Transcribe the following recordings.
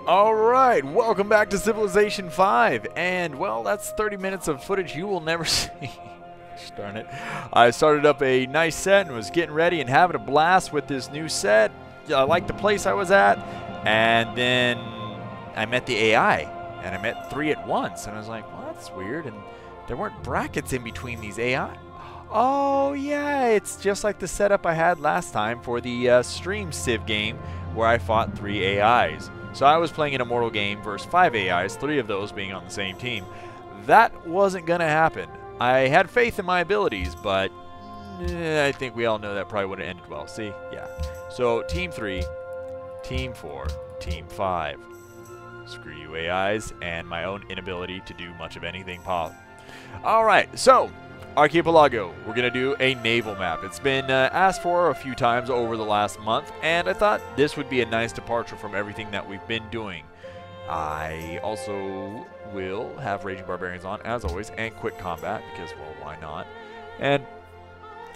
Alright, welcome back to Civilization 5, and well, that's 30 minutes of footage you will never see. Darn it. I started up a nice set and was getting ready and having a blast with this new set. I liked the place I was at, and then I met the AI, and I met 3 at once, and I was like, well, that's weird, and there weren't brackets in between these AI. Oh, yeah, it's just like the setup I had last time for the stream Civ game, where I fought 3 AIs. So I was playing an Immortal game versus 5 AIs, 3 of those being on the same team. That wasn't going to happen. I had faith in my abilities, but I think we all know that probably would have ended well. See? Yeah. So Team 3, Team 4, Team 5. Screw you AIs and my own inability to do much of anything possible. Alright, so Archipelago. We're going to do a naval map. It's been asked for a few times over the last month, and I thought this would be a nice departure from everything that we've been doing. I also will have Raging Barbarians on, as always, and quick combat, because, well, why not? And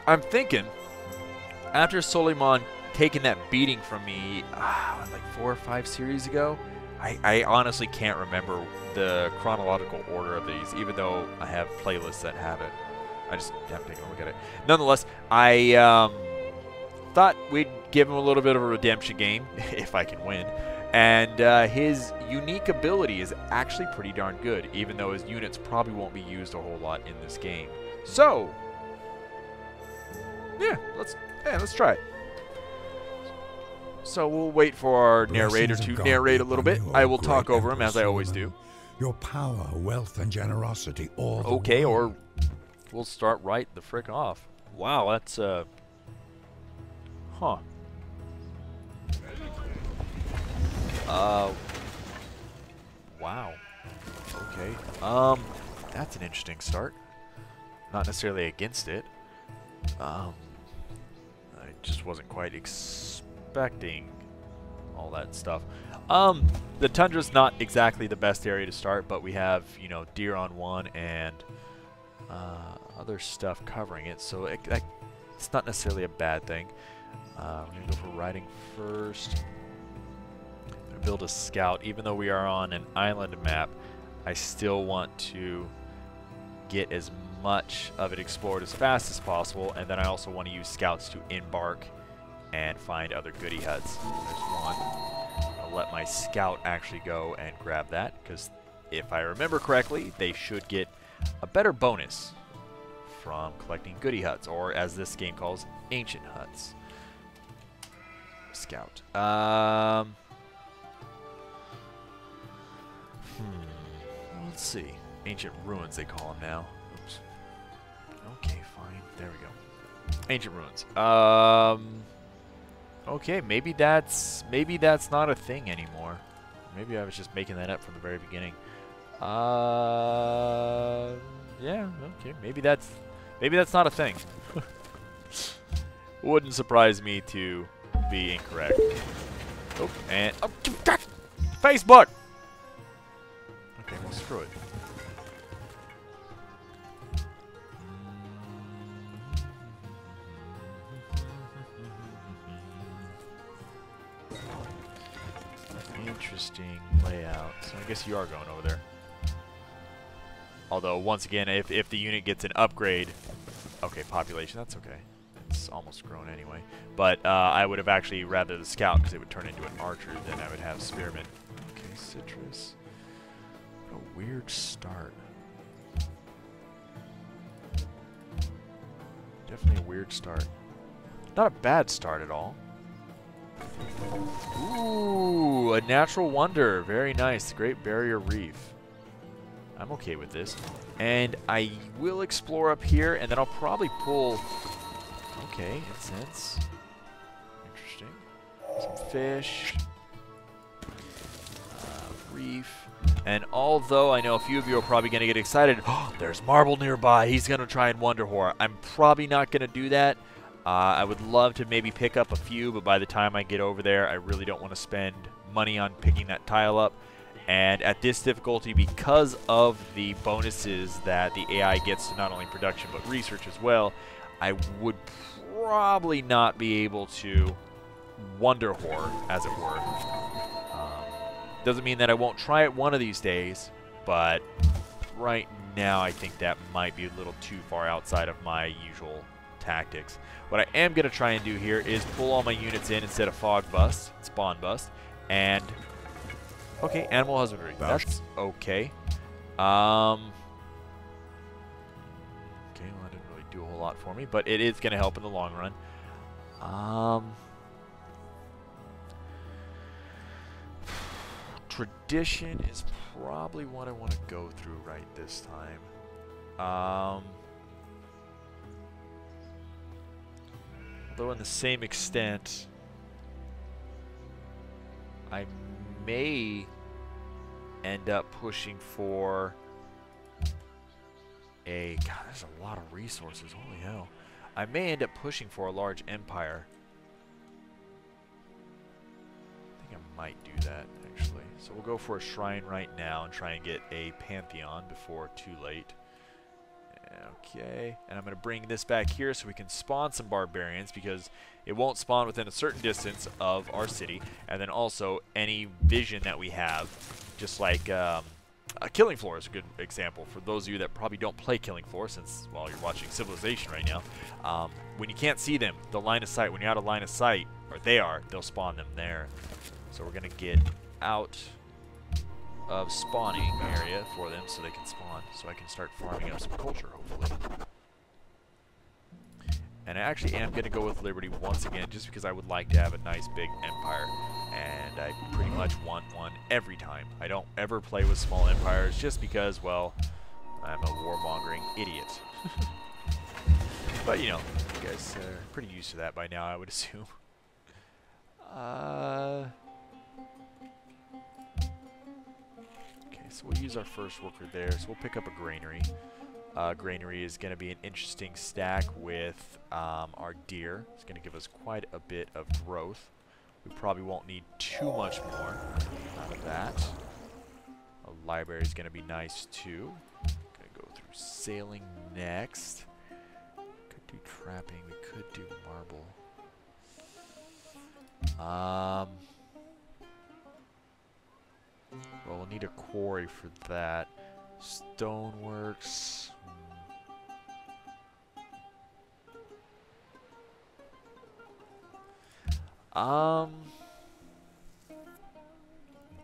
I'm thinking, after Suleiman taking that beating from me, like 4 or 5 series ago, I honestly can't remember the chronological order of these, even though I have playlists that have it. I just haven't taken a look at it. Nonetheless, I thought we'd give him a little bit of a redemption game, if I can win. And his unique ability is actually pretty darn good, even though his units probably won't be used a whole lot in this game. So, yeah, let's try it. So we'll wait for our narrator to narrate a little bit. I will talk over him, as I always do. Your power, wealth, and generosity all the okay, world. Or we'll start right the frick off. Wow, that's huh. Wow. Okay. That's an interesting start. Not necessarily against it. I just wasn't quite expecting all that stuff. The tundra's not exactly the best area to start, but we have, you know, deer on one and other stuff covering it, so it's not necessarily a bad thing. We're gonna go for riding first. Build a scout. Even though we are on an island map, I still want to get as much of it explored as fast as possible, and then I also want to use scouts to embark and find other goodie huts. There's one. I'll let my scout actually go and grab that, because if I remember correctly, they should get a better bonus from collecting goodie huts, or as this game calls, ancient huts. Scout. Let's see. Ancient ruins, they call them now. Oops. Okay, fine. There we go. Ancient ruins. Okay, maybe that's not a thing anymore. Maybe I was just making that up from the very beginning. Yeah. Okay. Maybe that's not a thing. Wouldn't surprise me to be incorrect. Oh, and Facebook. Okay, well, screw it. Interesting layout. So I guess you are going over there. Although, once again, if the unit gets an upgrade... Okay, population, that's okay. It's almost grown anyway. But I would have actually rather the scout, because it would turn into an archer, than I would have spearmen. Okay, citrus. What a weird start. Definitely a weird start. Not a bad start at all. Ooh, a natural wonder. Very nice. Great Barrier Reef. I'm okay with this. And I will explore up here, and then I'll probably pull... Okay, incense. Interesting. Some fish. Reef. And although I know a few of you are probably going to get excited, oh, there's marble nearby, he's going to try and wonder whore. I'm probably not going to do that. I would love to maybe pick up a few, but by the time I get over there, I really don't want to spend money on picking that tile up. And at this difficulty, because of the bonuses that the AI gets to not only production but research as well, I would probably not be able to wonder whore, as it were. Doesn't mean that I won't try it one of these days, but right now I think that might be a little too far outside of my usual tactics. What I am going to try and do here is pull all my units in instead of fog bust, spawn bust, and okay, animal husbandry. That's okay. Okay, well, that didn't really do a whole lot for me, but it is going to help in the long run. Tradition is probably what I want to go through right this time. Although in the same extent, I may end up pushing for a... God, there's a lot of resources. Holy hell. I may end up pushing for a large empire. I think I might do that, actually. So we'll go for a shrine right now and try and get a pantheon before too late. Okay, and I'm going to bring this back here so we can spawn some barbarians, because it won't spawn within a certain distance of our city. And then also any vision that we have, just like Killing Floor is a good example for those of you that probably don't play Killing Floor, since, well, you're watching Civilization right now. When you can't see them, the line of sight, when you're out of line of sight, or they are, they'll spawn them there. So we're going to get out of spawning area for them so they can spawn, so I can start farming up some culture, hopefully. And I actually am going to go with Liberty once again, just because I would like to have a nice big empire, and I pretty much want one every time. I don't ever play with small empires, just because, well, I'm a warmongering idiot. But, you know, you guys are pretty used to that by now, I would assume. So we'll use our first worker there. So we'll pick up a granary. Granary is going to be an interesting stack with our deer. It's going to give us quite a bit of growth. We probably won't need too much more out of that. A library is going to be nice too. Going to go through sailing next. Could do trapping. We could do marble. Well, we'll need a quarry for that. Stoneworks.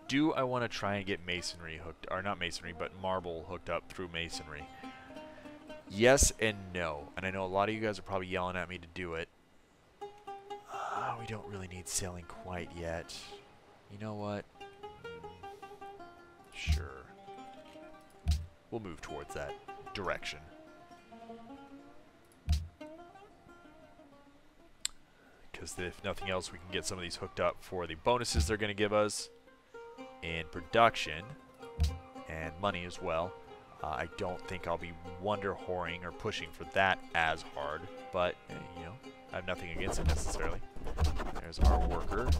Do I want to try and get masonry hooked, or not masonry, but marble hooked up through masonry? Yes and no. And I know a lot of you guys are probably yelling at me to do it. We don't really need sailing quite yet. You know what? Sure. We'll move towards that direction. Because if nothing else, we can get some of these hooked up for the bonuses they're going to give us in production and money as well. I don't think I'll be whoring or pushing for that as hard, but, you know, I have nothing against it necessarily. There's our worker.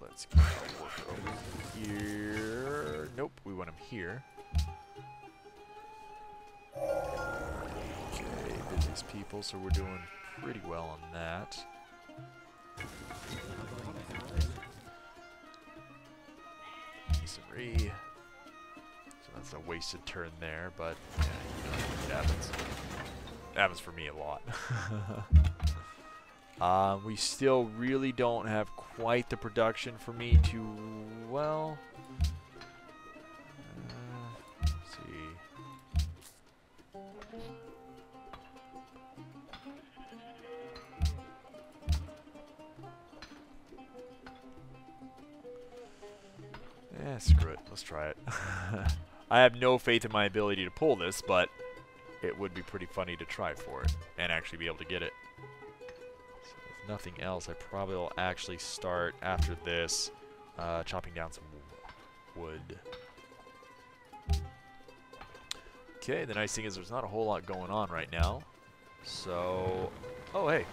Let's get our worker over here. Nope, we want him here. Okay, busiest people, so we're doing pretty well on that. Masonry. So that's a wasted turn there, but yeah, you know, it happens. It happens for me a lot. We still really don't have quite the production for me to, well, let's see. Eh, screw it. Let's try it. I have no faith in my ability to pull this, but it would be pretty funny to try for it and actually be able to get it. Nothing else, I probably will actually start after this chopping down some wood. Okay, the nice thing is there's not a whole lot going on right now. So, oh hey,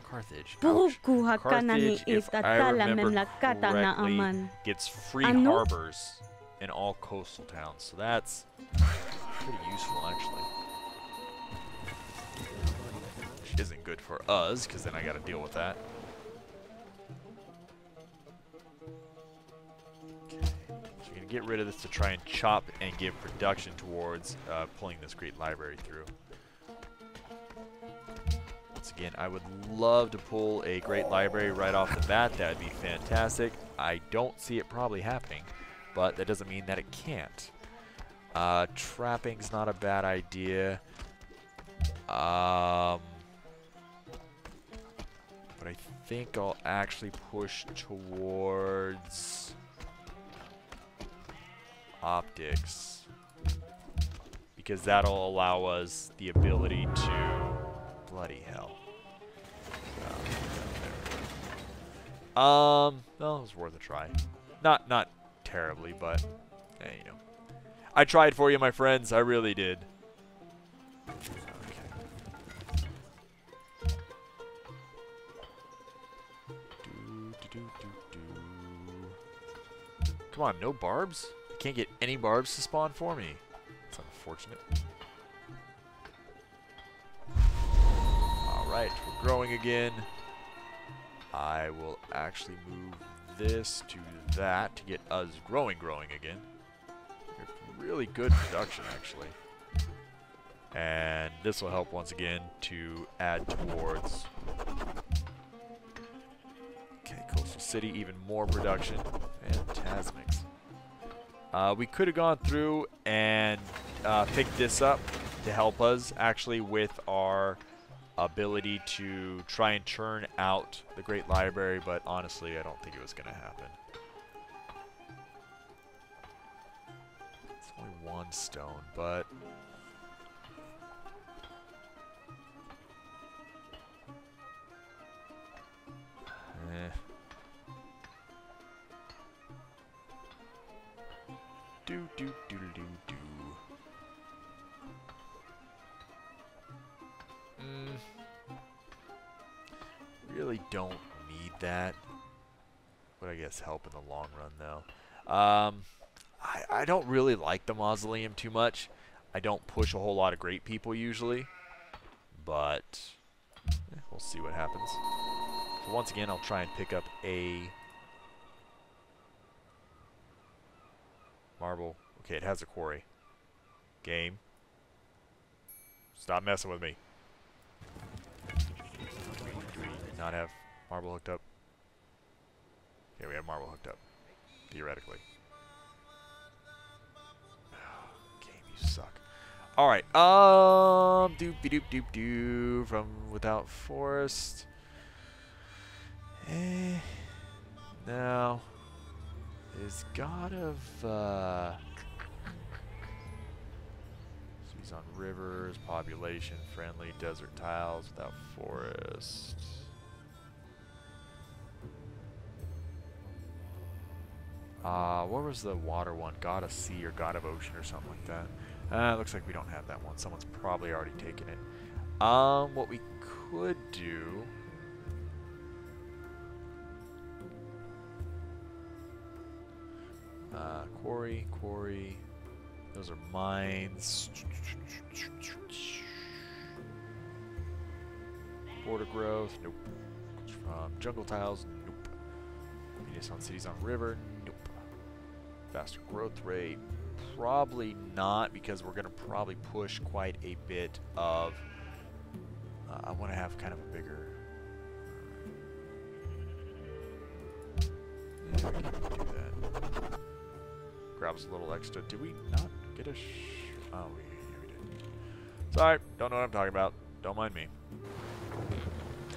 Carthage. Ouch. Carthage, if I remember correctly, gets free harbors in all coastal towns. So that's pretty useful actually. Isn't good for us, because then I got to deal with that. get rid of this to try and chop and give production towards pulling this great library through. Once again, I would love to pull a great library right off the bat. That would be fantastic. I don't see it probably happening, but that doesn't mean that it can't. Trapping's not a bad idea. But I think I'll actually push towards optics, because that'll allow us the ability to... Bloody hell. Well, it was worth a try. Not terribly, but you know. I tried for you, my friends. I really did. Come on, no barbs? I can't get any barbs to spawn for me. That's unfortunate. Alright, we're growing again. I will actually move this to that to get us growing again. Really good production, actually. And this will help once again to add towards... Okay, Coastal City, even more production. Fantastic. We could have gone through and picked this up to help us actually with our ability to try and churn out the Great Library, but honestly, I don't think it was going to happen. It's only one stone, but... Do. Really don't need that. Would I guess help in the long run though. I don't really like the mausoleum too much. I don't push a whole lot of great people usually, but we'll see what happens. So once again, I'll try and pick up a marble. Okay, it has a quarry. Game. Stop messing with me. Do we not have marble hooked up? Okay, we have marble hooked up. Theoretically. Game, you suck. Alright, doop-de-doop-doop-doo from without forest. Now, is God of, He's on rivers, population friendly, desert tiles without forest. What was the water one? God of sea or God of ocean or something like that. Looks like we don't have that one. Someone's probably already taken it. What we could do... quarry. Those are mines. Border growth, nope. Jungle tiles, nope. Venus on cities on river, nope. Faster growth rate, probably not, because we're going to probably push quite a bit of... I want to have kind of a bigger... Yeah, we can do that. Grabs a little extra. Did we not get a oh, yeah, we did. Sorry, don't know what I'm talking about. Don't mind me.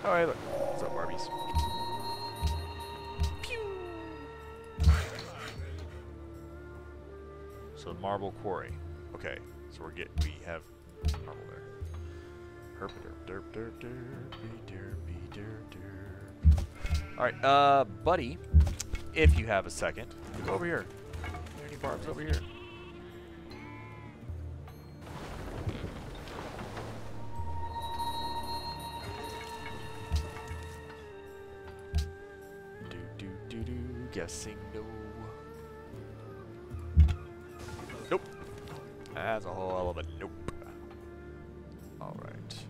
Oh, hey, look. What's up, Barbies? Pew! So, marble quarry. Okay, so we have marble there. Herp derp derp derpy derpy derp derp. Alright, buddy, if you have a second, go over here. Any barbs over here? Guessing no. Nope. That's a whole hell of a nope. Alright.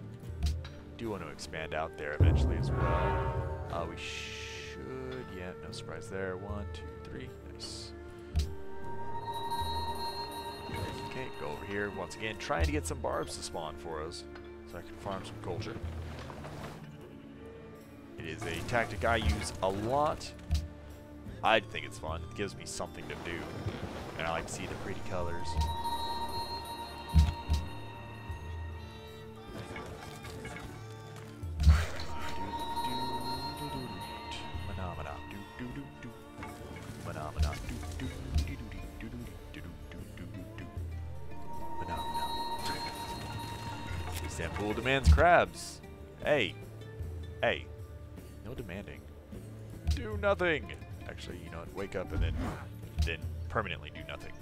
Do want to expand out there eventually as well. We should, yeah, no surprise there. 1, 2, 3. Nice. Okay, go over here once again, trying to get some barbs to spawn for us, so I can farm some culture. It is a tactic I use a lot. I think it's fun. It gives me something to do, and I like to see the pretty colors. Istanbul demands crabs. Hey. Hey. No demanding. Do nothing. Actually, you know what? Wake up and then permanently do nothing.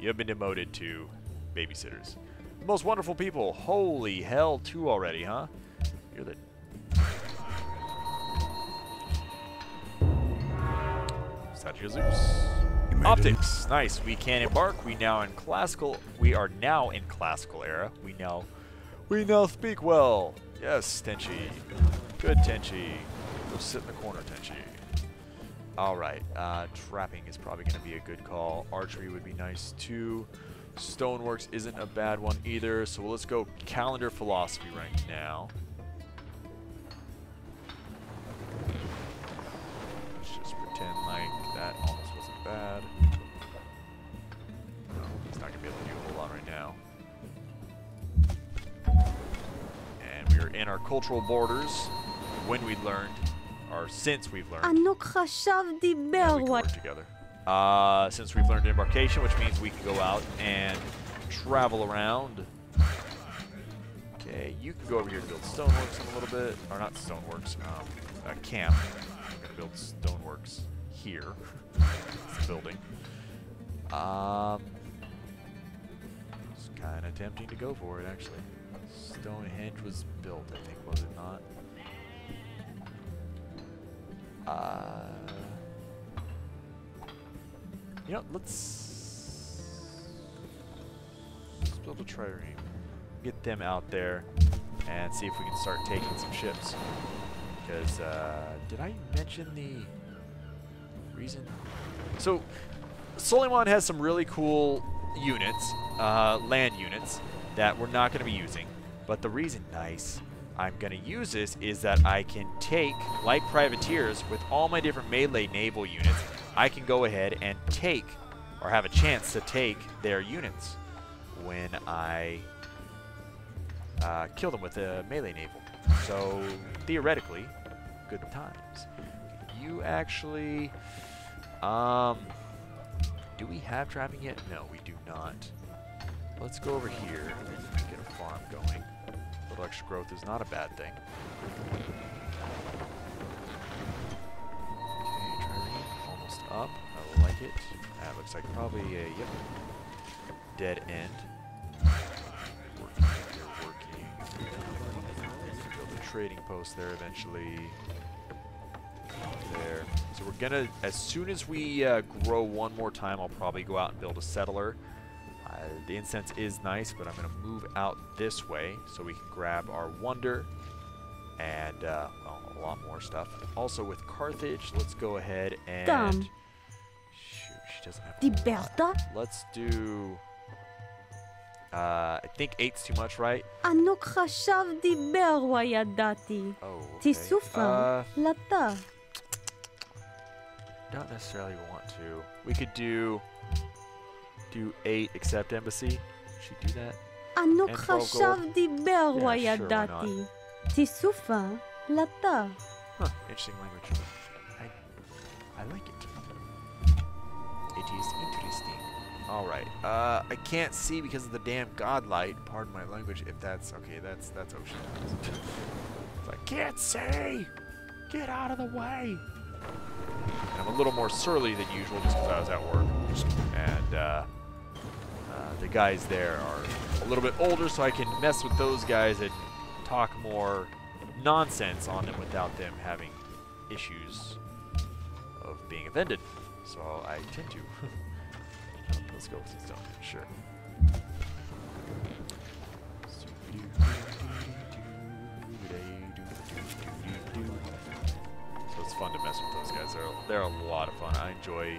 You have been demoted to babysitters. The most wonderful people. Holy hell, 2 already, huh? You're the... Statue Zeus. Optics. Nice. We can embark. We are now in classical era. We now speak well. Yes, Tenchi. Good, Tenchi. Go sit in the corner, Tenchi. Alright. Trapping is probably going to be a good call. Archery would be nice, too. Stoneworks isn't a bad one, either. So let's go calendar philosophy right now. Let's just pretend like that almost wasn't bad. No, he's not going to be able to do a whole lot right now. And we are in our cultural borders when we learned, or since we've learned. Yeah, we can work together. Since we've learned embarkation, which means we can go out and travel around. Okay, you can go over here to build stoneworks in a little bit, or not stoneworks, a camp. I'm gonna build stoneworks here. It's a building. It's kind of tempting to go for it, actually. Stonehenge was built, I think, was it not? You know, let's build a trireme. Get them out there and see if we can start taking some ships. Because, did I mention the reason? So, Suleiman has some really cool units, land units, that we're not going to be using. But the reason, I'm going to use this is that I can take, like privateers, with all my different melee naval units, I can go ahead and take, or have a chance to take their units when I kill them with a melee naval. So, theoretically, good times. You actually, do we have trapping yet? No, we do not. Let's go over here and get a farm going. A little extra growth is not a bad thing. Okay, trireme, almost up. I like it. That looks like probably a, yep, dead end. Working. Build a trading post there eventually. There. So we're gonna, as soon as we grow one more time, I'll probably go out and build a settler. The incense is nice, but I'm going to move out this way so we can grab our wonder and, well, a lot more stuff. Also with Carthage, let's go ahead and... Shoot, she doesn't have a lot. Let's do... I think 8's too much, right? Oh, okay. Don't necessarily want to. We could do 8 accept embassy. Should do that. And 12 gold. Yeah, sure, why not? Huh, interesting language. I like it. It is interesting. Alright, I can't see because of the damn godlight. Pardon my language if that's... Okay, that's ocean. I can't see! Get out of the way! And I'm a little more surly than usual just because I was at work. And, the guys there are a little bit older, so I can mess with those guys and talk more nonsense on them without them having issues of being offended. So I tend to. Let's go with some stone. Sure. So it's fun to mess with those guys. They're a lot of fun. I enjoy